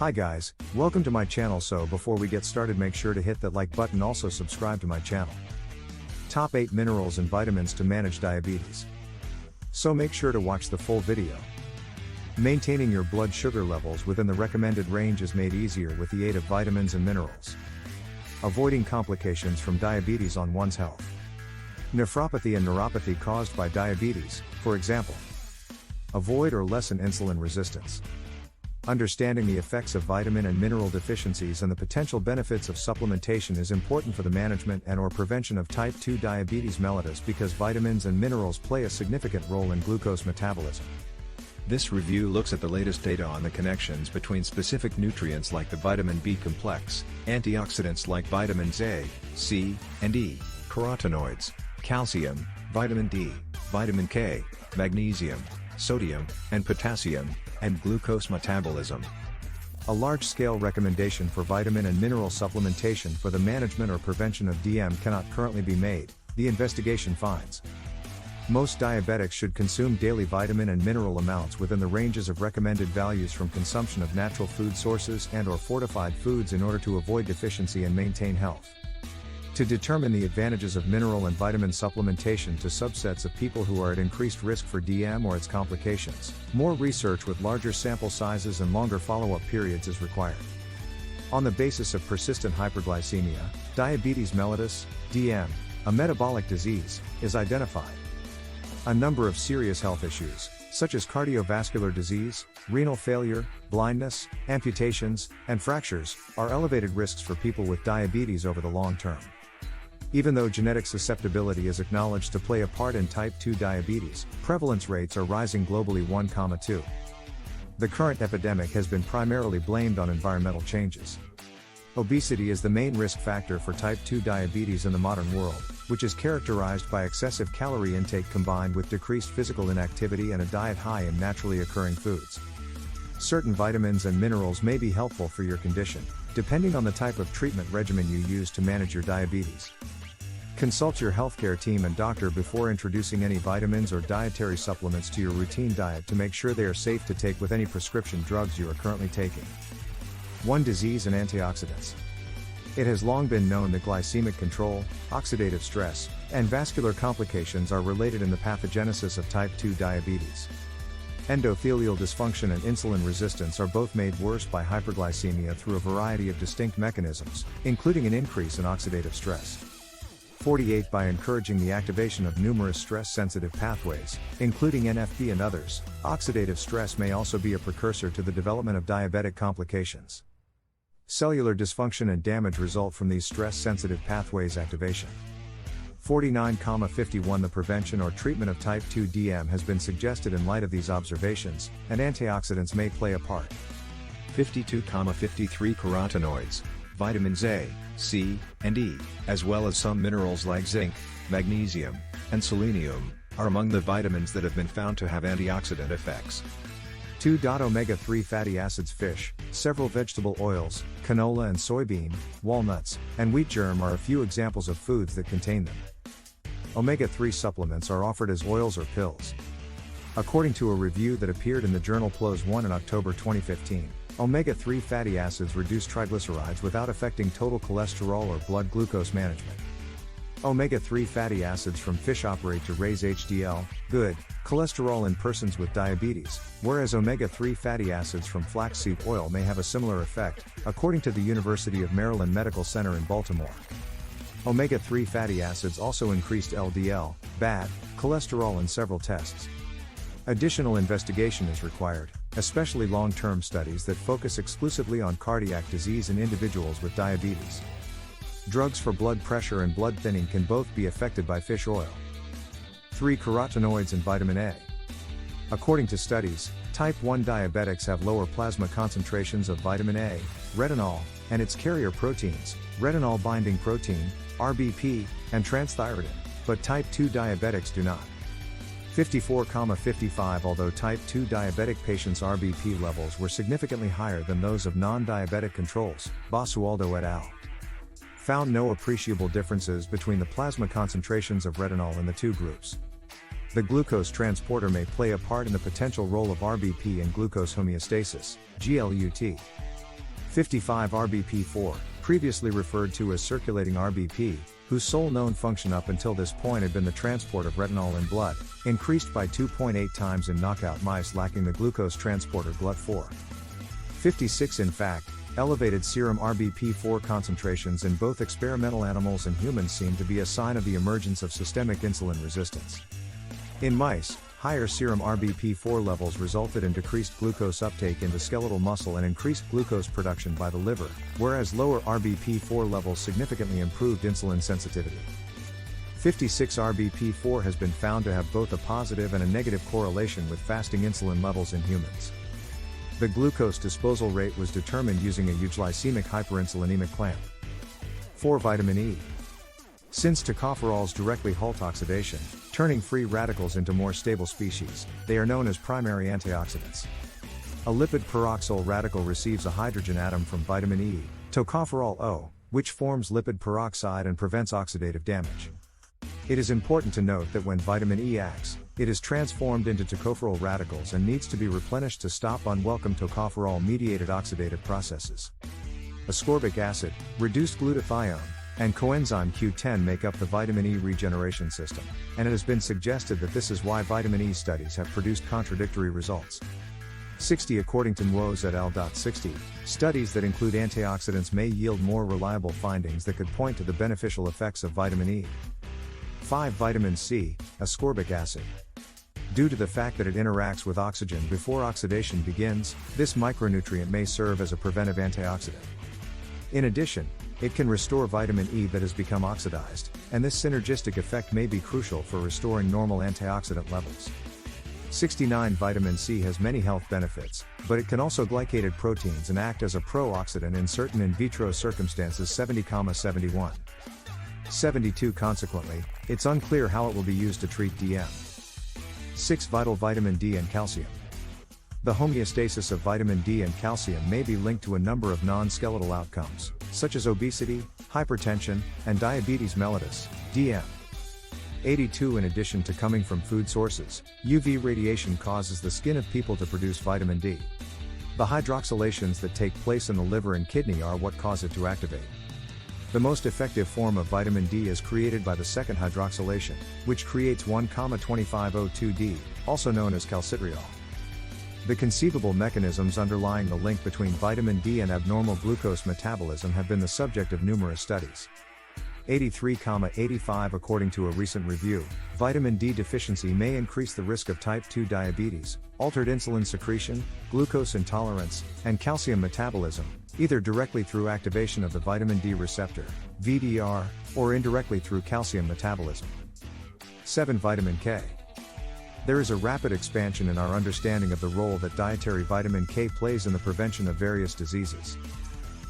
Hi guys, welcome to my channel. So before we get started, make sure to hit that like button, also subscribe to my channel. Top 8 minerals and vitamins to manage diabetes. So make sure to watch the full video. Maintaining your blood sugar levels within the recommended range is made easier with the aid of vitamins and minerals. Avoiding complications from diabetes on one's health. Nephropathy and neuropathy caused by diabetes, for example. Avoid or lessen insulin resistance. Understanding the effects of vitamin and mineral deficiencies and the potential benefits of supplementation is important for the management and/or prevention of type 2 diabetes mellitus because vitamins and minerals play a significant role in glucose metabolism. This review looks at the latest data on the connections between specific nutrients like the vitamin B complex, antioxidants like vitamins A, C, and E, carotenoids, calcium, vitamin D, vitamin K, magnesium, sodium, and potassium, and glucose metabolism. A large-scale recommendation for vitamin and mineral supplementation for the management or prevention of DM cannot currently be made, the investigation finds. Most diabetics should consume daily vitamin and mineral amounts within the ranges of recommended values from consumption of natural food sources and/or fortified foods in order to avoid deficiency and maintain health. To determine the advantages of mineral and vitamin supplementation to subsets of people who are at increased risk for DM or its complications, more research with larger sample sizes and longer follow-up periods is required. On the basis of persistent hyperglycemia, diabetes mellitus, DM, a metabolic disease, is identified. A number of serious health issues, such as cardiovascular disease, renal failure, blindness, amputations, and fractures, are elevated risks for people with diabetes over the long term. Even though genetic susceptibility is acknowledged to play a part in type 2 diabetes, prevalence rates are rising globally 1,2. The current epidemic has been primarily blamed on environmental changes. Obesity is the main risk factor for type 2 diabetes in the modern world, which is characterized by excessive calorie intake combined with decreased physical inactivity and a diet high in naturally occurring foods. Certain vitamins and minerals may be helpful for your condition, depending on the type of treatment regimen you use to manage your diabetes. Consult your healthcare team and doctor before introducing any vitamins or dietary supplements to your routine diet to make sure they are safe to take with any prescription drugs you are currently taking. 1. Disease and antioxidants. It has long been known that glycemic control, oxidative stress, and vascular complications are related in the pathogenesis of type 2 diabetes. Endothelial dysfunction and insulin resistance are both made worse by hyperglycemia through a variety of distinct mechanisms, including an increase in oxidative stress. 48. By encouraging the activation of numerous stress-sensitive pathways, including NFP and others, oxidative stress may also be a precursor to the development of diabetic complications. Cellular dysfunction and damage result from these stress-sensitive pathways activation. 49,51 The prevention or treatment of type 2 DM has been suggested in light of these observations, and antioxidants may play a part. 52,53 Carotenoids, vitamins A, C, and E, as well as some minerals like zinc, magnesium, and selenium, are among the vitamins that have been found to have antioxidant effects. 2. Omega-3 fatty acids. Fish, several vegetable oils, canola and soybean, walnuts, and wheat germ are a few examples of foods that contain them. Omega-3 supplements are offered as oils or pills. According to a review that appeared in the journal PLOS One in October 2015, omega-3 fatty acids reduce triglycerides without affecting total cholesterol or blood glucose management. Omega-3 fatty acids from fish operate to raise HDL, good, cholesterol in persons with diabetes, whereas omega-3 fatty acids from flaxseed oil may have a similar effect, according to the University of Maryland Medical Center in Baltimore. Omega-3 fatty acids also increased LDL, bad, cholesterol in several tests. Additional investigation is required, especially long-term studies that focus exclusively on cardiac disease in individuals with diabetes. Drugs for blood pressure and blood thinning can both be affected by fish oil. 3. Carotenoids and vitamin A. According to studies, type 1 diabetics have lower plasma concentrations of vitamin A, retinol, and its carrier proteins, retinol-binding protein, RBP, and transthyretin, but type 2 diabetics do not. 54,55 Although type 2 diabetic patients' RBP levels were significantly higher than those of non-diabetic controls, Basualdo et al. Found no appreciable differences between the plasma concentrations of retinol in the two groups. The glucose transporter may play a part in the potential role of RBP in glucose homeostasis, GLUT. 55 RBP4, previously referred to as circulating RBP, whose sole known function up until this point had been the transport of retinol in blood, increased by 2.8 times in knockout mice lacking the glucose transporter GLUT4. 56 In fact, elevated serum RBP4 concentrations in both experimental animals and humans seem to be a sign of the emergence of systemic insulin resistance. In mice, higher serum RBP4 levels resulted in decreased glucose uptake into skeletal muscle and increased glucose production by the liver, whereas lower RBP4 levels significantly improved insulin sensitivity. 56 RBP4 has been found to have both a positive and a negative correlation with fasting insulin levels in humans. The glucose disposal rate was determined using a euglycemic hyperinsulinemic clamp. 4. Vitamin E. Since tocopherols directly halt oxidation, turning free radicals into more stable species, they are known as primary antioxidants. A lipid peroxyl radical receives a hydrogen atom from vitamin E, tocopherol O, which forms lipid peroxide and prevents oxidative damage. It is important to note that when vitamin E acts, it is transformed into tocopherol radicals and needs to be replenished to stop unwelcome tocopherol-mediated oxidative processes. Ascorbic acid, reduced glutathione, and coenzyme Q10 make up the vitamin E regeneration system, and it has been suggested that this is why vitamin E studies have produced contradictory results. 60 According to Nguoz et al. 60, studies that include antioxidants may yield more reliable findings that could point to the beneficial effects of vitamin E. 5. Vitamin C, ascorbic acid. Due to the fact that it interacts with oxygen before oxidation begins, this micronutrient may serve as a preventive antioxidant. In addition, it can restore vitamin E that has become oxidized, and this synergistic effect may be crucial for restoring normal antioxidant levels. 69 Vitamin C has many health benefits, but it can also glycated proteins and act as a pro-oxidant in certain in vitro circumstances. 70,71. 72 Consequently, it's unclear how it will be used to treat DM. 6 Vital vitamin D and calcium. The homeostasis of vitamin D and calcium may be linked to a number of non-skeletal outcomes, such as obesity, hypertension, and diabetes mellitus, DM. 82 In addition to coming from food sources, UV radiation causes the skin of people to produce vitamin D. The hydroxylations that take place in the liver and kidney are what cause it to activate. The most effective form of vitamin D is created by the second hydroxylation, which creates 1,25O2D, also known as calcitriol. The conceivable mechanisms underlying the link between vitamin D and abnormal glucose metabolism have been the subject of numerous studies. 83,85 According to a recent review, vitamin D deficiency may increase the risk of type 2 diabetes, altered insulin secretion, glucose intolerance, and calcium metabolism, either directly through activation of the vitamin D receptor, VDR, or indirectly through calcium metabolism. 7 Vitamin K. There is a rapid expansion in our understanding of the role that dietary vitamin K plays in the prevention of various diseases.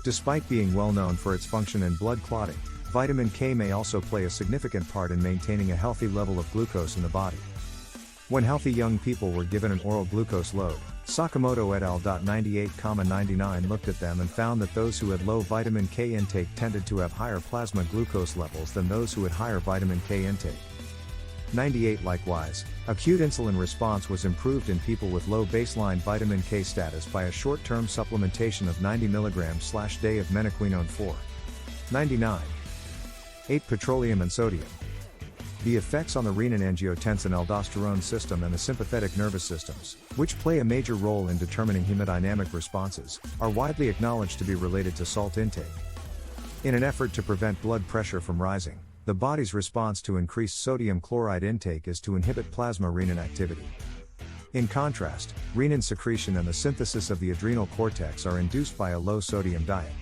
Despite being well known for its function in blood clotting, vitamin K may also play a significant part in maintaining a healthy level of glucose in the body. When healthy young people were given an oral glucose load, Sakamoto et al. 98,99 looked at them and found that those who had low vitamin K intake tended to have higher plasma glucose levels than those who had higher vitamin K intake. 98 Likewise, acute insulin response was improved in people with low baseline vitamin K status by a short-term supplementation of 90 mg/day of menaquinone 4. 99. 8 Petroleum and sodium. The effects on the renin-angiotensin-aldosterone system and the sympathetic nervous systems, which play a major role in determining hemodynamic responses, are widely acknowledged to be related to salt intake. In an effort to prevent blood pressure from rising, the body's response to increased sodium chloride intake is to inhibit plasma renin activity. In contrast, renin secretion and the synthesis of the adrenal cortex are induced by a low sodium diet.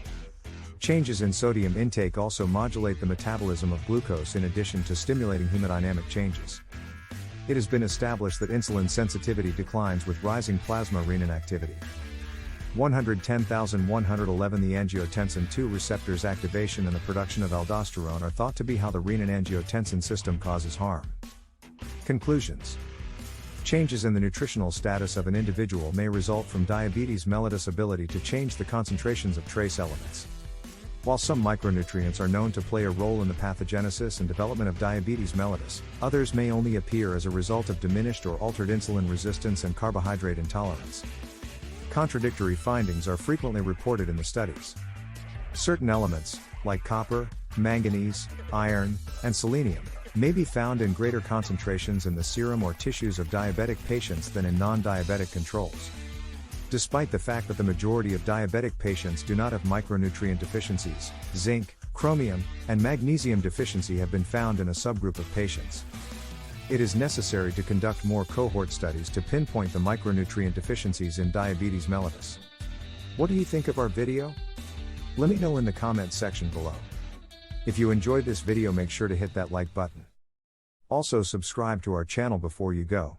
Changes in sodium intake also modulate the metabolism of glucose in addition to stimulating hemodynamic changes. It has been established that insulin sensitivity declines with rising plasma renin activity. 110,111 The angiotensin II receptors activation and the production of aldosterone are thought to be how the renin-angiotensin system causes harm. Conclusions. Changes in the nutritional status of an individual may result from diabetes mellitus' ability to change the concentrations of trace elements. While some micronutrients are known to play a role in the pathogenesis and development of diabetes mellitus, others may only appear as a result of diminished or altered insulin resistance and carbohydrate intolerance. contradictory findings are frequently reported in the studies. Certain elements, like copper, manganese, iron, and selenium, may be found in greater concentrations in the serum or tissues of diabetic patients than in non-diabetic controls. Despite the fact that the majority of diabetic patients do not have micronutrient deficiencies, zinc, chromium, and magnesium deficiency have been found in a subgroup of patients. It is necessary to conduct more cohort studies to pinpoint the micronutrient deficiencies in diabetes mellitus. What do you think of our video? Let me know in the comments section below. If you enjoyed this video, make sure to hit that like button. Also subscribe to our channel before you go.